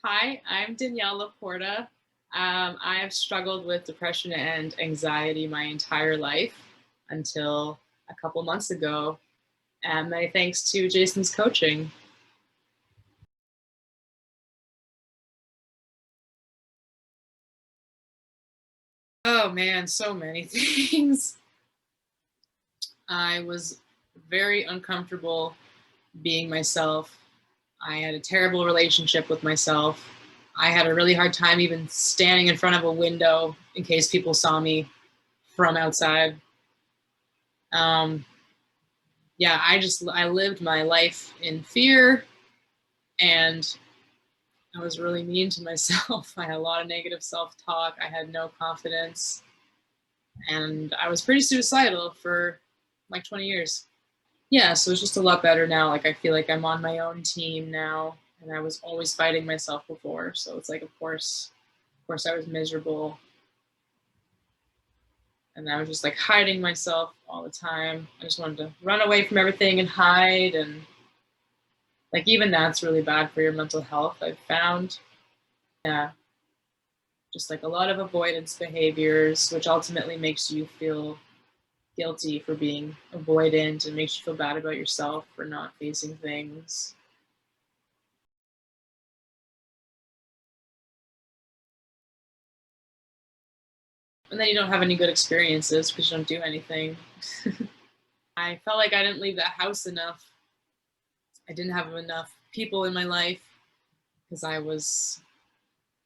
Hi, I'm Danielle Laporta. I have struggled with depression and anxiety my entire life until a couple months ago, and many thanks to Jason's coaching. Oh man, so many things. I was very uncomfortable being myself. I had a terrible relationship with myself. I had a really hard time even standing in front of a window in case people saw me from outside. Um, yeah, I lived my life in fear, and I was really mean to myself. I had a lot of negative self-talk. I had no confidence, and I was pretty suicidal for like 20 years. Yeah, so it's just a lot better now. Like I feel like I'm on my own team now, and I was always fighting myself before. So it's like, of course, I was miserable, and I was just like hiding myself all the time. I just wanted to run away from everything and hide, and like even that's really bad for your mental health, I've found. Yeah, just like a lot of avoidance behaviors, which ultimately makes you feel guilty for being avoidant and makes you feel bad about yourself for not facing things. And then you don't have any good experiences because you don't do anything. I felt like I didn't leave that house enough. I didn't have enough people in my life because I was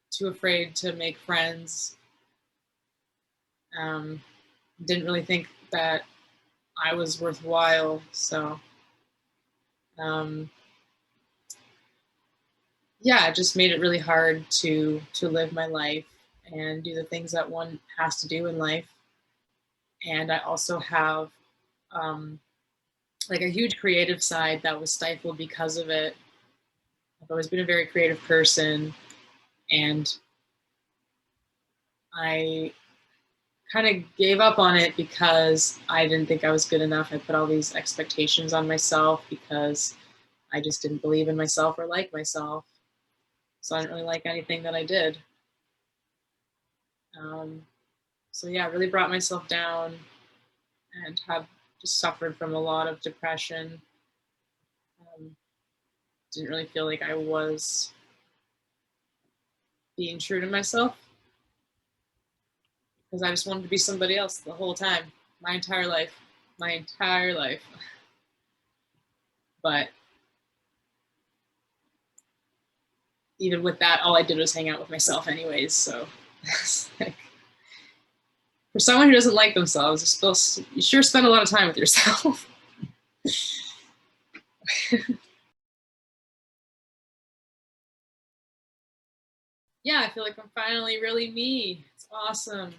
too afraid to make friends. Um, didn't really think that I was worthwhile. So um, yeah, it just made it really hard to live my life and do the things that one has to do in life. And I also have um, like a huge creative side that was stifled because of it. I've always been a very creative person, and I kind of gave up on it because I didn't think I was good enough. I put all these expectations on myself because I just didn't believe in myself or like myself. So I didn't really like anything that I did. Um, so yeah, I really brought myself down and have just suffered from a lot of depression. Um, didn't really feel like I was being true to myself because I just wanted to be somebody else the whole time, my entire life, my entire life. But even with that, all I did was hang out with myself, anyways. So like, for someone who doesn't like themselves, you sure spend a lot of time with yourself. Yeah, I feel like I'm finally really me. It's awesome.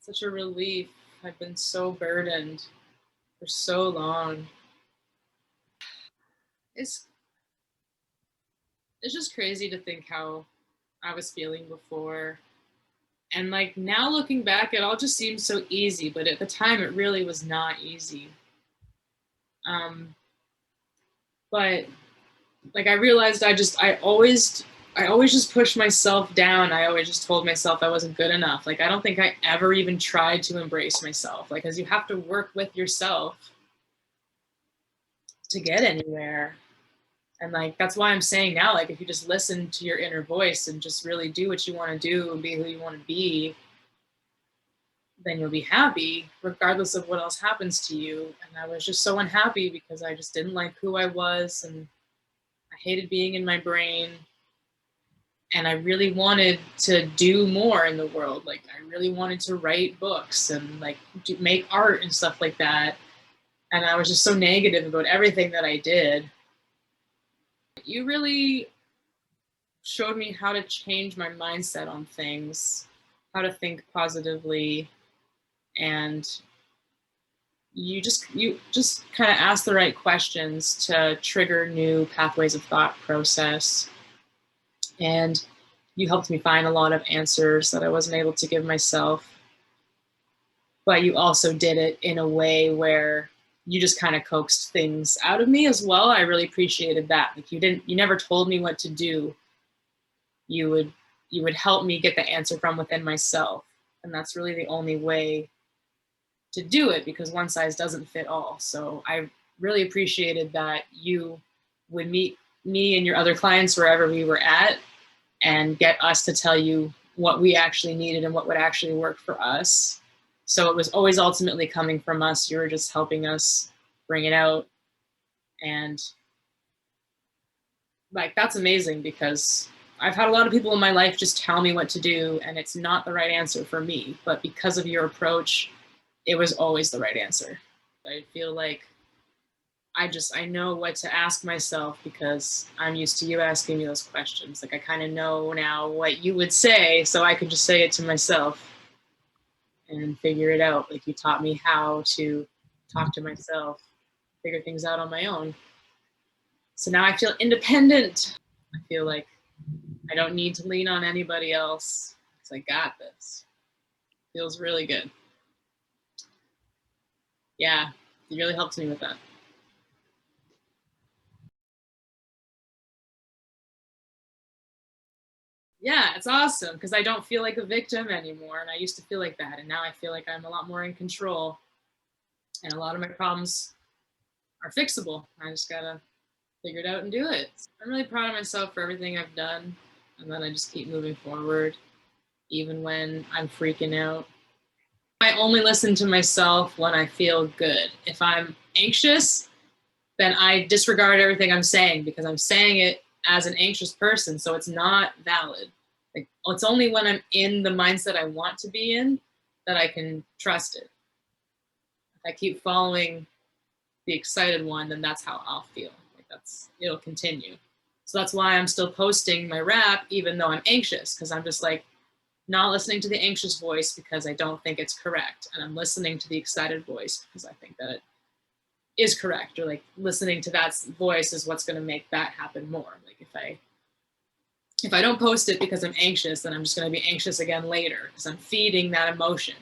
Such a relief. I've been so burdened for so long. It's it's just crazy to think how I was feeling before. And like now looking back, it all just seems so easy, but at the time it really was not easy. Um, but like I realized I always just pushed myself down. I always just told myself I wasn't good enough. Like I don't think I ever even tried to embrace myself. Like cuz you have to work with yourself to get anywhere. And like that's why I'm saying now, like if you just listen to your inner voice and just really do what you want to do and be who you want to be, then you'll be happy regardless of what else happens to you. And I was just so unhappy because I just didn't like who I was, and I hated being in my brain, and I really wanted to do more in the world. Like I really wanted to write books and like make art and stuff like that. And I was just so negative about everything that I did. You really showed me how to change my mindset on things, how to think positively, and you just kind of ask the right questions to trigger new pathways of thought process. And you helped me find a lot of answers that I wasn't able to give myself, but you also did it in a way where you just kind of coaxed things out of me as well. I really appreciated that. Like you never told me what to do. you would help me get the answer from within myself. And that's really the only way to do it, because one size doesn't fit all. So I really appreciated that you would meet me and your other clients wherever we were at and get us to tell you what we actually needed and what would actually work for us. So it was always ultimately coming from us. You were just helping us bring it out. And like, that's amazing, because I've had a lot of people in my life just tell me what to do and it's not the right answer for me. But because of your approach, it was always the right answer. I feel like I know what to ask myself because I'm used to you asking me those questions. Like, I kind of know now what you would say, so I could just say it to myself and figure it out. Like, you taught me how to talk to myself, figure things out on my own. So now I feel independent. I feel like I don't need to lean on anybody else because I got this. Feels really good. Yeah, you really helped me with that. Yeah, it's awesome because I don't feel like a victim anymore. And I used to feel like that. And now I feel like I'm a lot more in control. And a lot of my problems are fixable. I just got to figure it out and do it. I'm really proud of myself for everything I've done. And then I just keep moving forward, even when I'm freaking out. I only listen to myself when I feel good. If I'm anxious, then I disregard everything I'm saying because I'm saying it as an anxious person. So it's not valid. Like, it's only when I'm in the mindset I want to be in that I can trust it. If I keep following the excited one, then that's how I'll feel. Like, it'll continue. So that's why I'm still posting my rap, even though I'm anxious, because I'm just like not listening to the anxious voice because I don't think it's correct. And I'm listening to the excited voice because I think that it is correct, or like listening to that voice is what's going to make that happen more. Like, if I don't post it because I'm anxious, then I'm just going to be anxious again later because I'm feeding that emotion.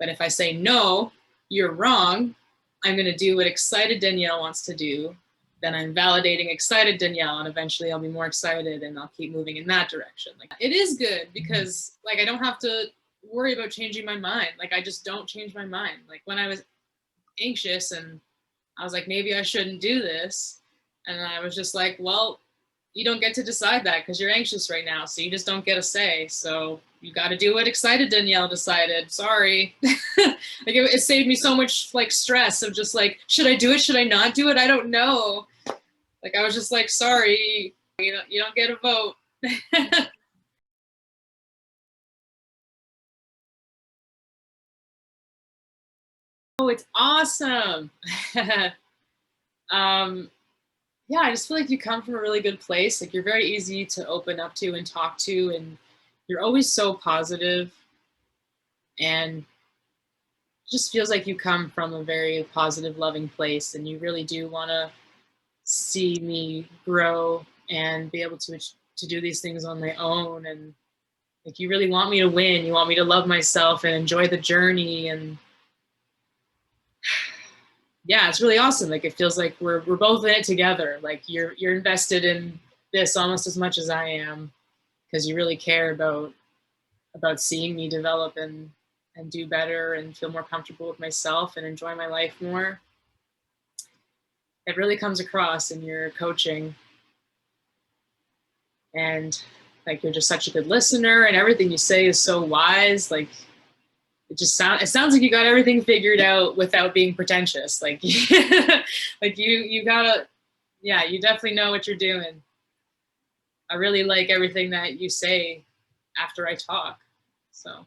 But if I say, no, you're wrong, I'm going to do what excited Danielle wants to do, then I'm validating excited Danielle, and eventually I'll be more excited and I'll keep moving in that direction. Like, it is good because like I don't have to worry about changing my mind. Like, I just don't change my mind. Like, when I was anxious and I was like, maybe I shouldn't do this, and I was just like, well, you don't get to decide that because you're anxious right now, so you just don't get a say. So you got to do what excited Danielle decided. Sorry. Like, it saved me so much like stress of just like, should I do it? Should I not do it? I don't know. Like, I was just like, sorry, you don't get a vote. Oh, it's awesome. um, yeah, I just feel like you come from a really good place. Like, you're very easy to open up to and talk to, and you're always so positive, and just feels like you come from a very positive, loving place, and you really do want to see me grow and be able to do these things on my own. And like, you really want me to win. You want me to love myself and enjoy the journey. And yeah, it's really awesome. Like, it feels like we're both in it together. Like, you're invested in this almost as much as I am, because you really care about seeing me develop and do better and feel more comfortable with myself and enjoy my life more. It really comes across in your coaching. And like, you're just such a good listener, and everything you say is so wise. Like, it sounds like you got everything figured out without being pretentious. Like, like you gotta, yeah, you definitely know what you're doing. I really like everything that you say after I talk. So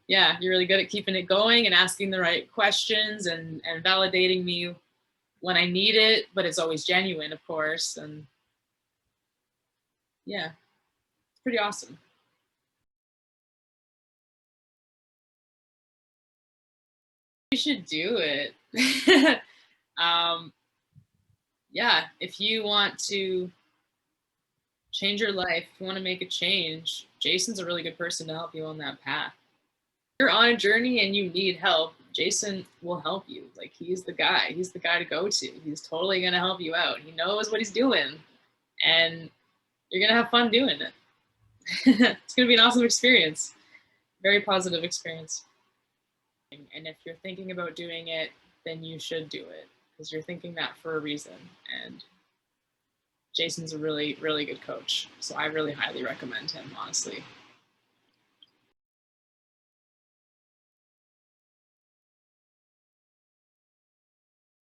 yeah, you're really good at keeping it going and asking the right questions and validating me when I need it, but it's always genuine, of course. And yeah, it's pretty awesome. You should do it. um, yeah, if you want to change your life, if you want to make a change, Jason's a really good person to help you on that path. If you're on a journey and you need help, Jason will help you. Like, he's the guy. He's the guy to go to. He's totally going to help you out. He knows what he's doing. And you're going to have fun doing it. It's going to be an awesome experience. Very positive experience. And if you're thinking about doing it, then you should do it because you're thinking that for a reason. And Jason's a really, really good coach. So I really highly recommend him, honestly.